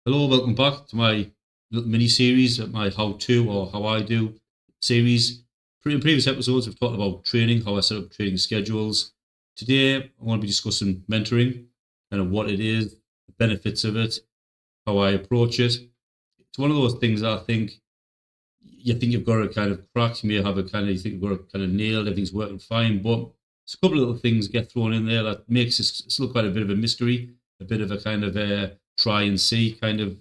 Hello, welcome back to my little mini series, my how to or how I do series. In previous episodes, we've talked about training, how I set up training schedules. Today, I want to be discussing mentoring, kind of what it is, the benefits of it, how I approach it. It's one of those things that I think you think you've got to kind of crack. You may have a kind of, you think you've got to kind of nail, everything's working fine, but there's a couple of little things get thrown in there that makes it still quite a bit of a mystery, a bit of a kind of a try and see kind of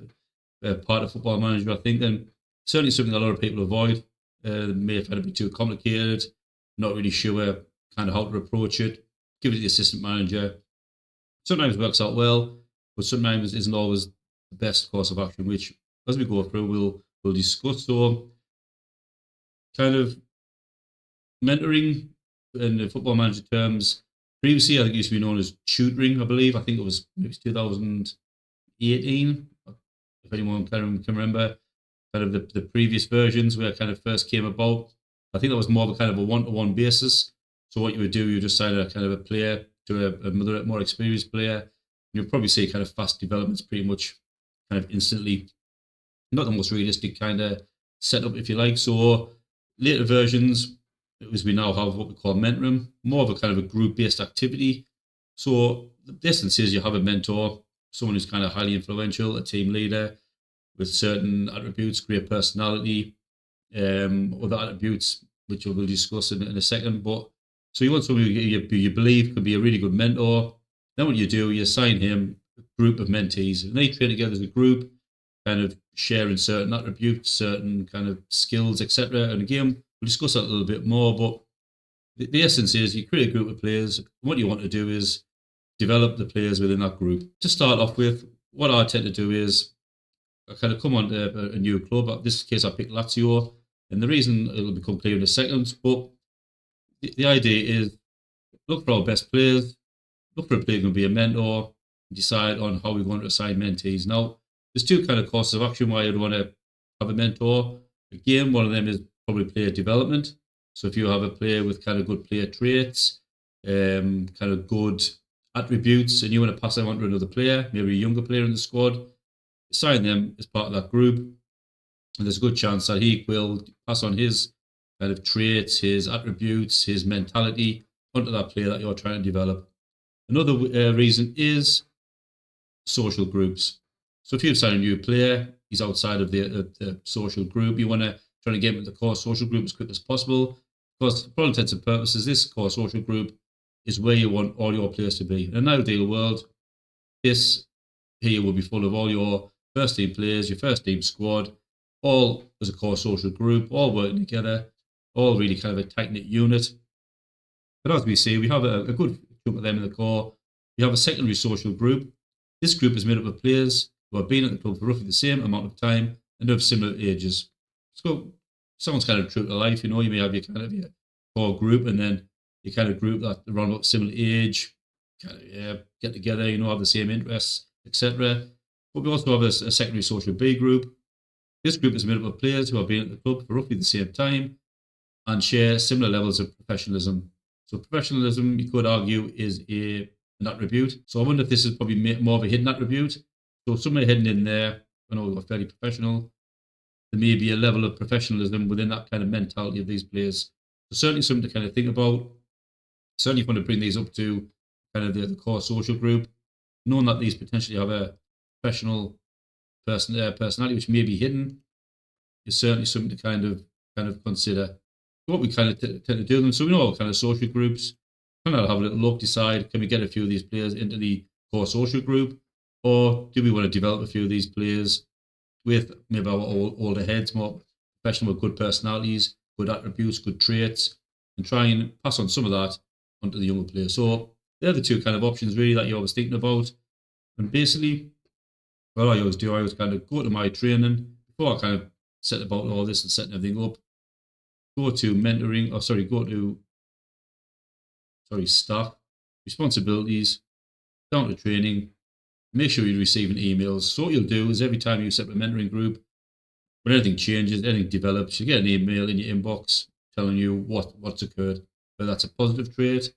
part of Football Manager, I think, and certainly something a lot of people avoid. They may find it be too complicated, not really sure kind of how to approach it. Give it to the assistant manager. Sometimes it works out well, but sometimes isn't always the best course of action, which as we go through, we'll discuss. So kind of mentoring in the Football Manager terms. Previously, I think it used to be known as tutoring, I believe. I think it was maybe 2018, if anyone can remember, kind of the previous versions where it kind of first came about. I think that was more of a kind of a one-to-one basis. So what you would do, you just sign a kind of a player to a more experienced player. You'll probably see kind of fast developments pretty much kind of instantly. Not the most realistic kind of setup, if you like. So later versions, as we now have what we call mentoring, more of a kind of a group-based activity. So the essence is you have a mentor, someone who's kind of highly influential, a team leader with certain attributes, great personality, other attributes, which we'll discuss in a second. But so you want someone who you believe could be a really good mentor. Then what you do, you assign him a group of mentees, and they train together as a group, kind of sharing certain attributes, certain kind of skills, etc. And again, we'll discuss that a little bit more. But the essence is you create a group of players. What you want to do is develop the players within that group. To start off with, what I tend to do is I kind of come on to a new club. In this case, I picked Lazio. And the reason it'll become clear in a second, but the idea is look for our best players, look for a player who can be a mentor, and decide on how we're going to assign mentees. Now, there's two kind of courses of action why you'd want to have a mentor. Again, one of them is probably player development. So if you have a player with kind of good player traits, kind of good attributes, and you want to pass them on to another player, maybe a younger player in the squad, assign them as part of that group. And there's a good chance that he will pass on his kind of traits, his attributes, his mentality onto that player that you're trying to develop. Another reason is social groups. So if you assign a new player, he's outside of the social group, you want to try to get him into the core social group as quick as possible. Because for all intents and purposes, this core social group is where you want all your players to be. In an ideal world, this here will be full of all your first team players, your first team squad, all as a core social group, all working together, all really kind of a tight-knit unit. But as we see, we have a good chunk of them in the core. We have a secondary social group. This group is made up of players who have been at the club for roughly the same amount of time and of similar ages. So someone's kind of true to life, you may have your kind of your core group and then your kind of group that around about similar age, kind of get together, have the same interests, etc. But we also have a secondary social B group. This group is made up of players who have been at the club for roughly the same time and share similar levels of professionalism. So professionalism, you could argue, is an attribute. So I wonder if this is probably more of a hidden attribute. So somewhere hidden in there, we're fairly professional. There may be a level of professionalism within that kind of mentality of these players. So certainly something to kind of think about. Certainly if you want to bring these up to kind of the core social group, knowing that these potentially have a professional personality which may be hidden is certainly something to kind of consider. What we kind of tend to do them, so we know our kind of social groups, kind of have a little look, decide can we get a few of these players into the core social group, or do we want to develop a few of these players with maybe our older heads, more professional with good personalities, good attributes, good traits, and try and pass on some of that onto the younger players. So they're the two kind of options really that you're always thinking about. And basically, what I always do, I always kind of go to my training before I kind of set about all this and setting everything up. Go to mentoring, staff, responsibilities, down to training, make sure you're receiving emails. So what you'll do is every time you set up a mentoring group, when anything changes, anything develops, you get an email in your inbox telling you what's occurred, whether that's a positive trait,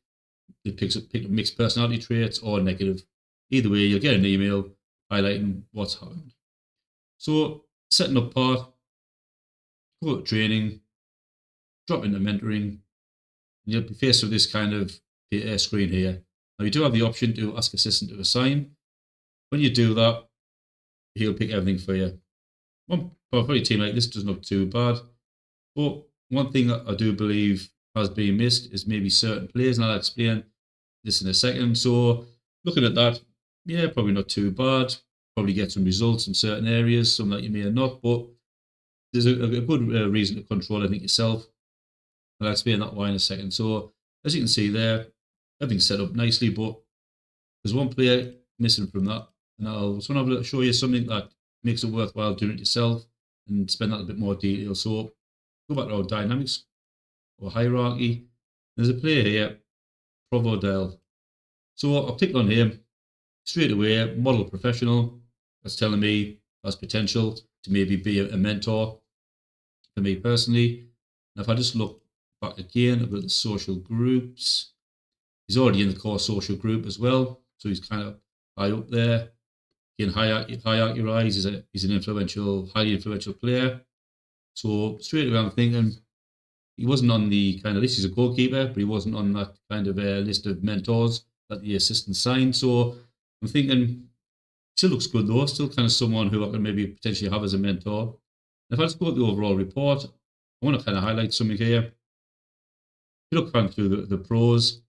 it picks up mixed personality traits, or negative. Either way, you'll get an email highlighting what's happened. So setting up part, go to training, drop into mentoring, and you'll be faced with this kind of screen here. Now you do have the option to ask assistant to assign. When you do that, he'll pick everything for you. For a team like this doesn't look too bad. But one thing that I do believe has been missed is maybe certain players, and I'll explain this in a second. So looking at that, yeah, probably not too bad. Probably get some results in certain areas, some that you may not, but there's a good reason to control everything yourself. I'll explain that why in a second. So as you can see there, everything's set up nicely, but there's one player missing from that. And I'll just want to show you something that makes it worthwhile doing it yourself and spend that a bit more detail. So go back to our dynamics or hierarchy. There's a player here, Provodel. So I'll click on him straight away. Model professional. That's telling me has potential to maybe be a mentor for me personally. Now, if I just look back again, I've got the social groups. He's already in the core social group as well, so he's kind of high up there. Again, hierarchy-wise, he's an highly influential player. So straight away, I'm thinking he wasn't on the kind of list. He's a goalkeeper, but he wasn't on that kind of list of mentors that the assistant signed. So I'm thinking still looks good though. Still kind of someone who I can maybe potentially have as a mentor. And if I just go to the overall report, I want to kind of highlight something here. If you look kind of through the pros,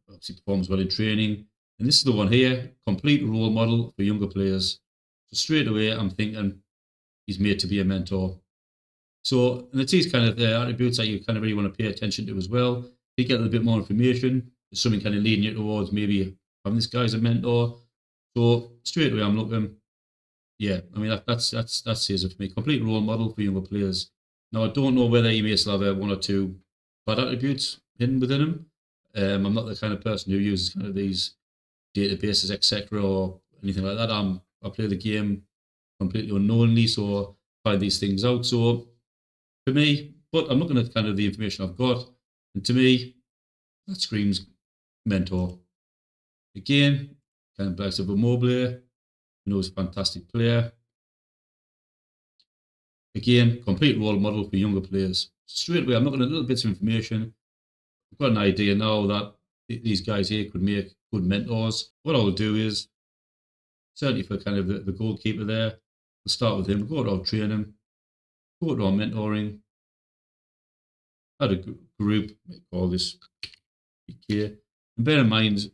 obviously performs well in training. And this is the one here, complete role model for younger players. So straight away, I'm thinking he's made to be a mentor. So, and it's these kind of attributes that you kind of really want to pay attention to as well. You get a little bit more information. There's something kind of leading you towards maybe having this guy as a mentor. So straight away, I'm looking. Yeah, I mean that's says it for me. Complete role model for younger players. Now I don't know whether he may still have one or two bad attributes hidden within him. I'm not the kind of person who uses kind of these databases, etc., or anything like that. I play the game completely unknowingly, so I find these things out. So for me, but I'm looking at kind of the information I've got, and to me, that screams mentor. Again, kind of likes of Immobile, you know, he's a fantastic player. Again, complete role model for younger players. Straight away, I'm looking at little bits of information. I've got an idea now that these guys here could make good mentors. What I'll do is, certainly for kind of the goalkeeper there, we'll start with him, go to our training, go to our mentoring, add a group, call this here. And bear in mind,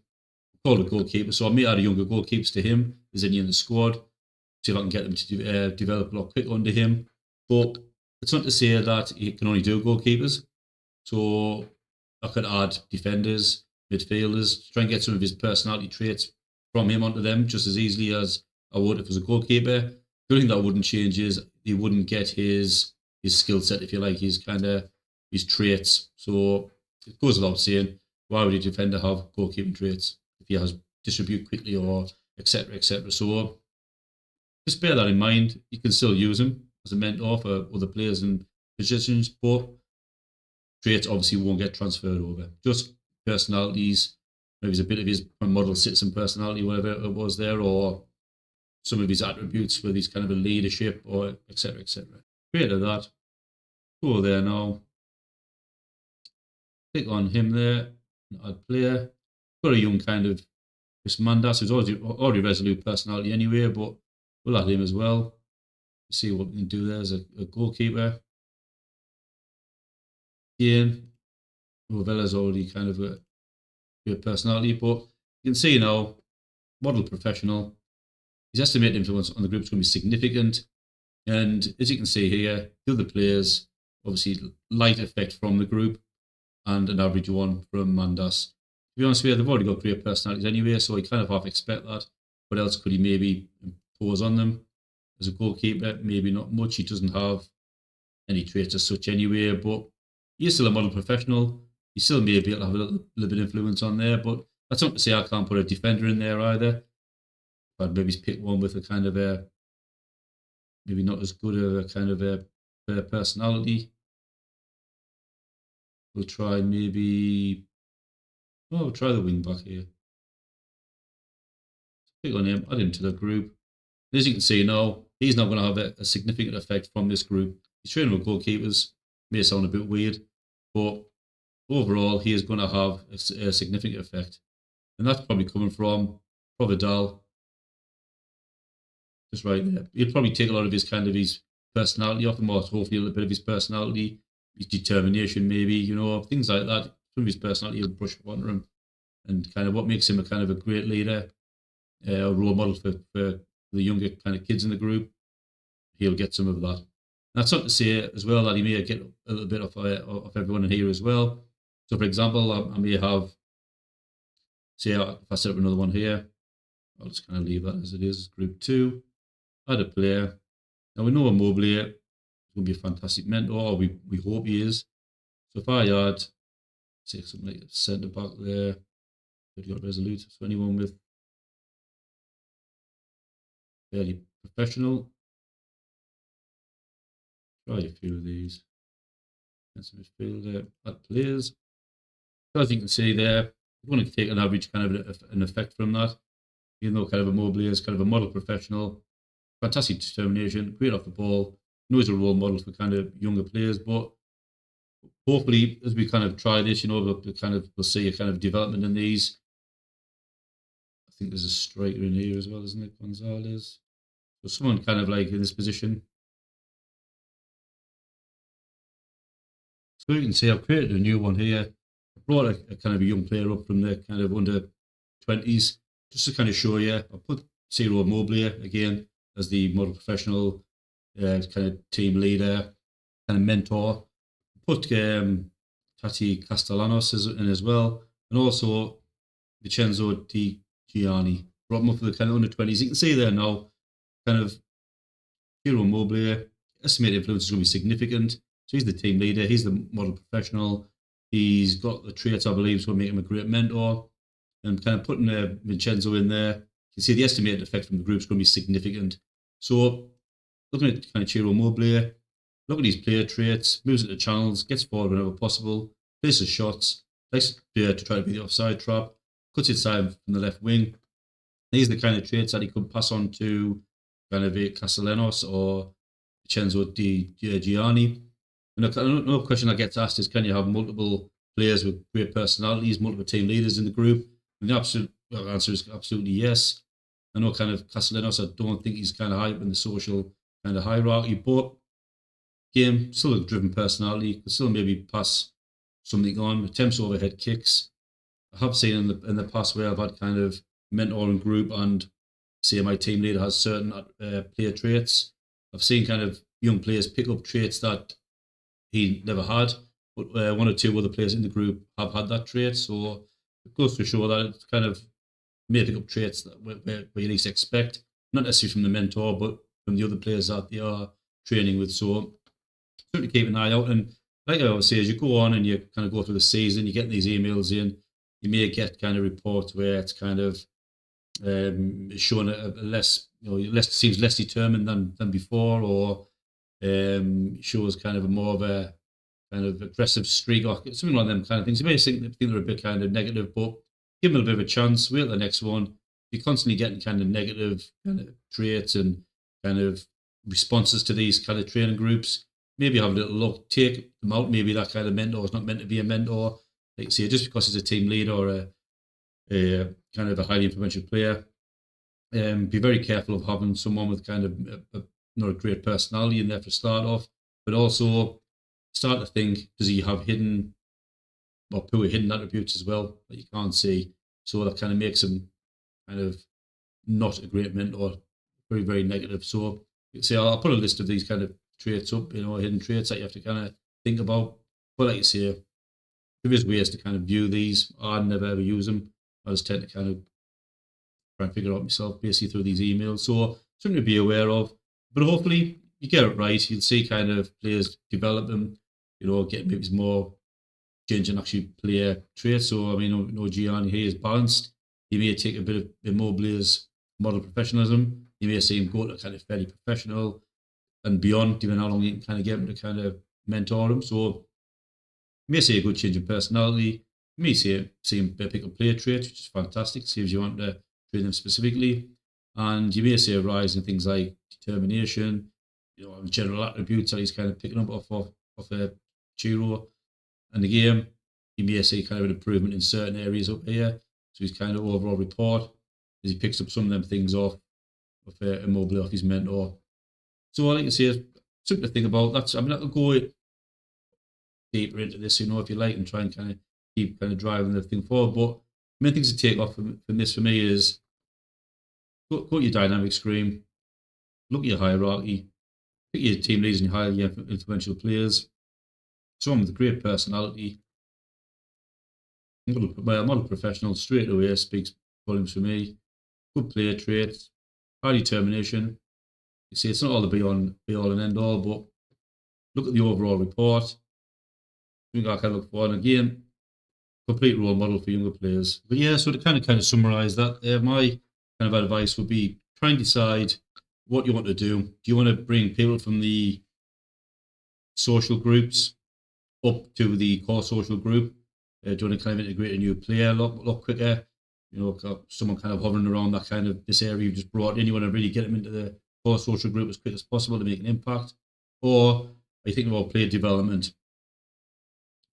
call the goalkeeper, so I may add a younger goalkeepers to him. There's any in the squad. See if I can get them to develop a lot quicker under him. But it's not to say that he can only do goalkeepers. So I could add defenders, midfielders, try and get some of his personality traits from him onto them just as easily as I would if it was a goalkeeper. The only thing that wouldn't change is he wouldn't get his skill set, if you like, his traits. So it goes without saying, why would a defender have goalkeeping traits if he has distribute quickly or etc. etc. So just bear that in mind. You can still use him as a mentor for other players and positions, but traits obviously won't get transferred over. Just personalities, maybe it's a bit of his model citizen personality, whatever it was there, or some of his attributes with his kind of a leadership or etc. etc. Great at that. Go there now. Click on him there. Add player. Got a young kind of Chris Mandas, who's already resolute personality anyway, but we'll add him as well. See what we can do there as a goalkeeper. Again, Rovella's already kind of a good personality, but you can see now, model professional. His estimated influence on the group is going to be significant. And as you can see here, the other players, obviously light effect from the group and an average one from Mandas. To be honest with you, they've already got great personalities anyway, so I kind of half expect that. What else could he maybe impose on them? As a goalkeeper, maybe not much. He doesn't have any traits as such anyway, but he's still a model professional. He still may be able to have a little bit of influence on there, but that's not to say I can't put a defender in there either. I'd maybe pick one with a kind of a, maybe not as good a kind of a personality. We'll try maybe, we'll try the wing back here. Click on him, add him to the group. As you can see now, he's not going to have a significant effect from this group. He's training with goalkeepers, may sound a bit weird, but overall, he is going to have a significant effect. And that's probably coming from Providal, just right there. He'll probably take a lot of his personality off him, or hopefully a little bit of his personality, his determination, maybe, things like that. Some of his personality will brush up onto him, and kind of what makes him a kind of a great leader, a role model for the younger kind of kids in the group. He'll get some of that. That's not to say as well that he may get a little bit of everyone in here as well. So, for example, I may have, say, if I set up another one here, I'll just kind of leave that as it is, group 2, add a player. Now, we know Immobile is going to be a fantastic mentor, or we hope he is. So if I add, say, something like a centre back there, you've got Resolute, so anyone with fairly professional, try a few of these. That's a midfielder, add players. So as you can see there, we're going to take an average kind of an effect from that. Even though kind of Immobile is kind of a model professional, fantastic determination, great off the ball, knows a role model for kind of younger players. But hopefully, as we kind of try this, we'll see a kind of development in these. I think there's a striker in here as well, isn't it, Gonzalez? So someone kind of like in this position. So you can see I've created a new one here. I brought a kind of a young player up from the kind of under 20s, just to kind of show you. I'll put Ciro Immobile again as the model professional, kind of team leader, kind of mentor. Put Tati Castellanos in as well, and also Vincenzo Di Gianni. Brought him up for the kind of under 20s. You can see there now, kind of Ciro Immobile, estimated influence is going to be significant. So he's the team leader, he's the model professional, he's got the traits I believe is going to make him a great mentor. And kind of putting Vincenzo in there, you can see the estimated effect from the group is going to be significant. So looking at kind of Ciro Immobile, look at his player traits, moves into channels, gets forward whenever possible, places shots, likes to try to be the offside trap, cuts inside from the left wing. These are the kind of traits that he could pass on to kind of Castellanos or Vincenzo Di Gianni. And another question that gets asked is, can you have multiple players with great personalities, multiple team leaders in the group? And the answer is absolutely yes. I know kind of Castellanos, I don't think he's kind of high up in the social kind of hierarchy, but game, still a driven personality, could still maybe pass something on, attempts overhead kicks. I have seen in the past where I've had kind of mentoring group and say my team leader has certain player traits. I've seen kind of young players pick up traits that he never had, but one or two other players in the group have had that trait. So it goes to show that it's kind of may pick up traits that where you least expect, not necessarily from the mentor, but from the other players that they are training with. So certainly keep an eye out. And like I always say, as you go on and you kind of go through the season, you get these emails in, you may get kind of reports where it's kind of showing a less, seems less determined than before, or shows kind of a more of a kind of aggressive streak or something like them kind of things. You may think they're a bit kind of negative, but give them a bit of a chance. Wait till the next one. You're constantly getting kind of negative kind of traits and kind of responses to these kind of training groups. Maybe have a little look, take them out. Maybe that kind of mentor is not meant to be a mentor. Like you say, just because he's a team leader or a kind of a highly influential player. Be very careful of having someone with kind of not a great personality in there for start off, but also start to think, does he have hidden or poor hidden attributes as well that you can't see? So that kind of makes him kind of not a great mentor, very, very negative. So I'll put a list of these kind of traits up, hidden traits that you have to kind of think about. But like you say, there is ways to kind of view these. I never ever use them. I just tend to kind of try and figure out myself basically through these emails. So something to be aware of. But hopefully you get it right. You'll see kind of players develop them, get maybe more change and actually player traits. So I mean, Gianni here is balanced. He may take a bit of Immobile's model professionalism. You may see him go to kind of fairly professional and beyond, depending how long you can kind of get him to kind of mentor him. So you may see a good change in personality. You may see him pick up player traits, which is fantastic. See if you want to train them specifically. And you may see a rise in things like determination, general attributes that he's kind of picking up off a Chiro. And the game, you may see kind of an improvement in certain areas up here. So his kind of overall report as he picks up some of them things off of Immobile, off his mentor. So I like to say is something to think about. I could go deeper into this, if you like, and try and kind of keep kind of driving the thing forward. But main things to take off from this for me is go to your dynamic screen, look at your hierarchy, pick your team leaders and your highly influential players, someone with a great personality. Model professional straight away speaks volumes for me. Good player traits, high determination. You see, it's not all the be all and end all, but look at the overall report. I think I can look for, and again, complete role model for younger players. But yeah, so to kind of summarize that, my kind of advice would be try and decide what you want to do. Do you want to bring people from the social groups up to the core social group? Do you want to kind of integrate a new player a lot quicker? Someone kind of hovering around that kind of this area you just brought in. You want to really get them into the core social group as quick as possible to make an impact. Or are you thinking about player development?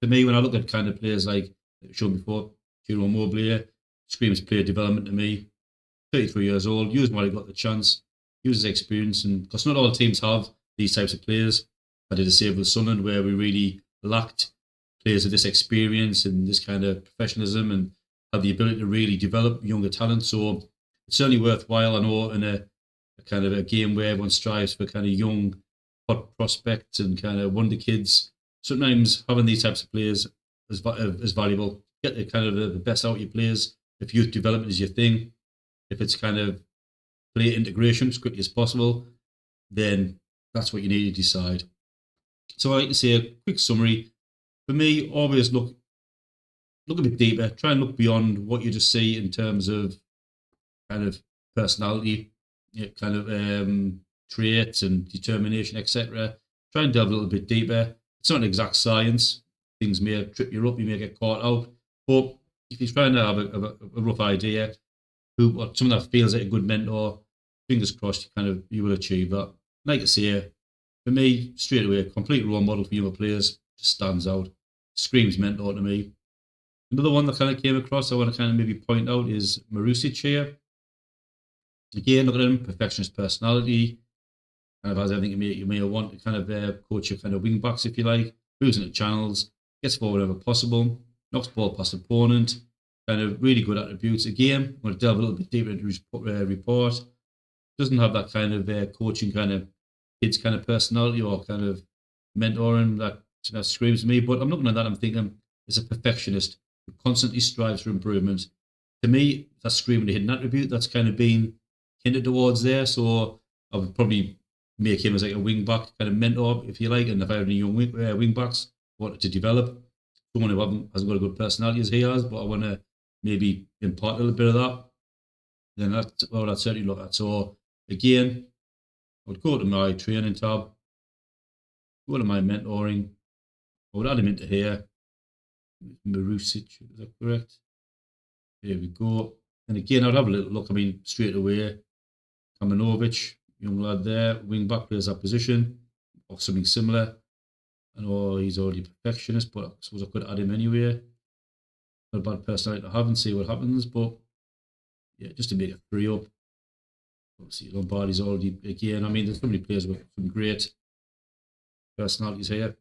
For me, when I look at kind of players like shown before, Ciro Immobile, screams player development to me. 33 years old, use while he got the chance, use his experience, and because not all teams have these types of players. I did the same with Sunderland, where we really lacked players of this experience and this kind of professionalism and have the ability to really develop younger talent. So it's certainly worthwhile. I know in a kind of a game where everyone strives for kind of young hot prospects and kind of wonder kids, sometimes having these types of players is valuable. Get the kind of the best out of your players. If youth development is your thing, if it's kind of player integration as quickly as possible, then that's what you need to decide. So I like to say a quick summary. For me, always look a bit deeper. Try and look beyond what you just see in terms of kind of personality, kind of traits and determination, etc. Try and delve a little bit deeper. It's not an exact science. Things may trip you up. You may get caught out. But if you're trying to have a rough idea, someone that feels like a good mentor, fingers crossed, you will achieve that. Like I say, for me, straight away, a complete role model for younger players, just stands out, screams mentor to me. Another one that kind of came across, I want to kind of maybe point out is Marusic here. Again, look at him, perfectionist personality, kind of has everything you may want to kind of coach your kind of wing backs, if you like, moves into channels, gets forward whenever possible, knocks the ball past opponent, kind of really good attributes. Again, I'm going to delve a little bit deeper into his report. Doesn't have that kind of coaching kind of kids kind of personality or kind of mentoring that screams at me. But I'm looking at that, I'm thinking it's a perfectionist who constantly strives for improvement. To me, that's screaming a hidden attribute that's kind of been hinted towards there. So I would probably make him as like a wing back kind of mentor, if you like. And if I have any young wing backs wanted to develop, someone who hasn't got a good personality as he has, but I want to maybe impart a little bit of that, then that's what I'd certainly look at. So again, I would go to my training tab, go to my mentoring, I would add him into here. Marusic, is that correct? There we go. And again, I'd have a little look, straight away. Kamanovic, young lad there, wing back plays that position, or something similar. I know he's already a perfectionist, but I suppose I could add him anyway. Not a bad personality to have and see what happens, but yeah, just to make it free up. Obviously, Lombardi's already, again, there's so many players with some great personalities here.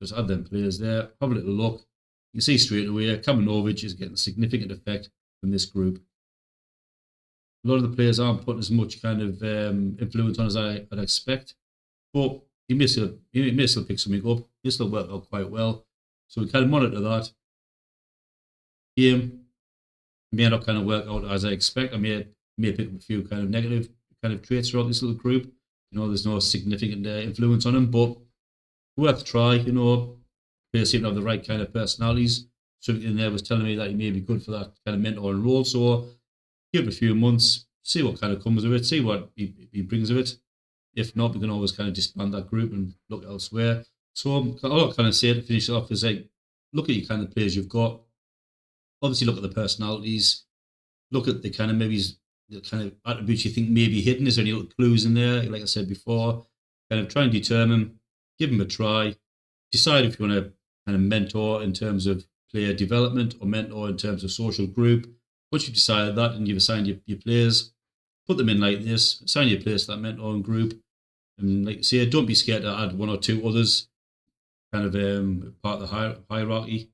Just add them players there, have a little look. You can see straight away, Kamanovic is getting significant effect from this group. A lot of the players aren't putting as much kind of influence on as I'd expect, but he may still pick something up. He still work out quite well. So we kind of monitor that. Game may not kind of work out as I expect. I may pick up a few kind of negative kind of traits throughout this little group. There's no significant influence on him, but worth a try. Players seem to have the right kind of personalities. Something in there was telling me that he may be good for that kind of mentoring role. So give it a few months, see what kind of comes of it, see what he brings of it. If not, we can always kind of disband that group and look elsewhere. So all I kind of say to finish it off is like, look at your kind of players you've got. Obviously, look at the personalities. look at the kind of maybe the kind of attributes you think may be hidden. Is there any little clues in there? Like I said before, kind of try and determine, give them a try, decide if you want to kind of mentor in terms of player development or mentor in terms of social group. Once you've decided that and you've assigned your players, put them in like this, assign your players to that mentoring group. And like I say, don't be scared to add one or two others, kind of part of the hierarchy.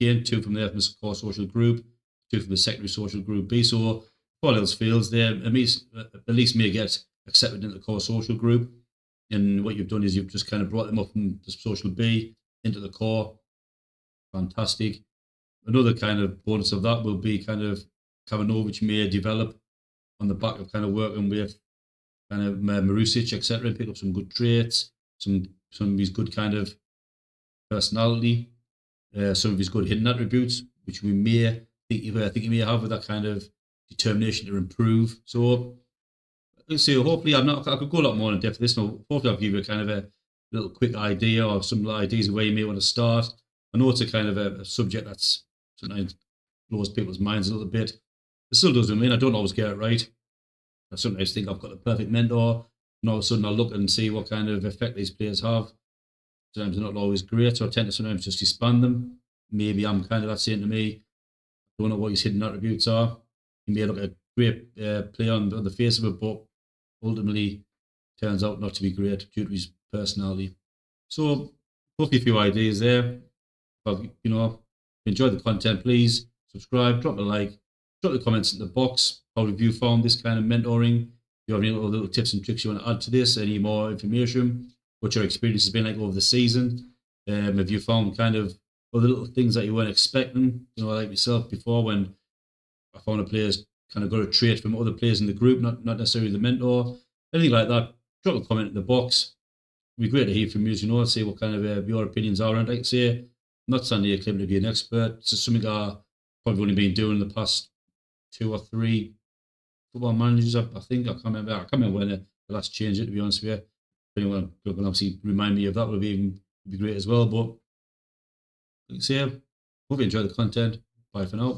Again, two from there from the core social group, two from the secondary social group B. So if all else fails there, at least may get accepted into the core social group. And what you've done is you've just kind of brought them up from the social B into the core. Fantastic. Another kind of bonus of that will be kind of Kavanovic may develop on the back of kind of working with kind of Marusic, etc., and pick up some good traits, some of his good kind of personality, some of his good hidden attributes, which we may think he may have with that kind of determination to improve. So let's see. Hopefully, I could go a lot more in depth with this. Now, hopefully, I'll give you a kind of a little quick idea or some ideas of where you may want to start. I know it's a kind of a subject that's sometimes blows people's minds a little bit. It still doesn't mean I don't always get it right. I sometimes think I've got the perfect mentor, and all of a sudden I look and see what kind of effect these players have. Sometimes they're not always great, so I tend to sometimes just disband them. Maybe I'm kind of that saying to me, I don't know what his hidden attributes are. He may look a great player on the face of it, but ultimately turns out not to be great due to his personality. So hopefully a few ideas there. But, you know, if you enjoyed the content, please subscribe, drop a like, drop the comments in the box. How have you found this kind of mentoring? If you have any little tips and tricks you want to add to this, any more information, what your experience has been like over the season. Have you found kind of other little things that you weren't expecting? You know, like myself before when I found a player's kind of got a trait from other players in the group, not necessarily the mentor, anything like that. Drop a comment in the box. It'd be great to hear from you, you know, see what kind of your opinions are. And like I say, I'm not standing here claiming to be an expert. It's just something I've probably only been doing the past 2 or 3 football managers. I think I can't remember when the last change it. To be honest with you, if anyone can obviously remind me of that, would be great as well. But like I say, hope you enjoy the content. Bye for now.